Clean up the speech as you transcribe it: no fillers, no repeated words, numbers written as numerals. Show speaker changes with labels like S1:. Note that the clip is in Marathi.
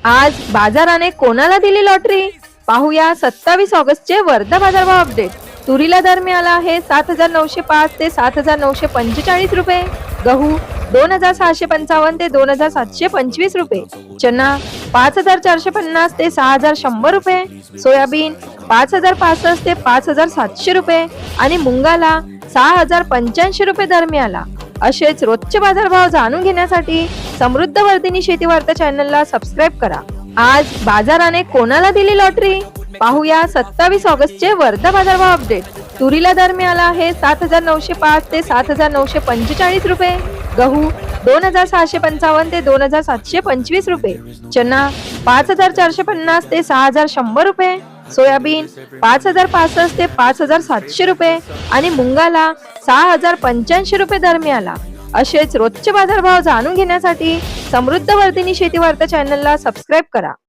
S1: आज बाजाराने कोणाला दिली लॉटरी? पाहूया 27 ऑगस्टचे वर्धा बाजारभाव अपडेट. तुरीला दर मिळाला आहे 7,905 ते 7,945 रुपये. गहू 2,655 ते 2,725 रुपये. चना 5,450 ते 6,100 रुपये. सोयाबीन 5,065 ते 5,700 रुपये आणि मुंगाला 6,085 रुपये दर मिळाला. असेच रोजचे बाजारभाव जाणून घेण्यासाठी समृद्ध वर्धिनी शेती वार्ता चॅनलला सबस्क्राईब करा. आज बाजाराने कोणाला दिली लॉटरी? पाहूया 27 ऑगस्टचे वर्धा बाजारभाव अपडेट. तुरीला दर मिळाला आहे 7,905 ते 7,945 रुपये. गहू 2,655 ते 2,725 रुपये. चना 5,450 ते 6,100 रुपये. सोयाबीन 5,065 ते 5,700 रुपये आणि मुंगाला 6,085 रुपये दर मिळाला. असेच रोजचे बाजारभाव जाणून घेण्यासाठी समृद्ध वर्धिनी शेती वार्ता चॅनलला सबस्क्राईब करा.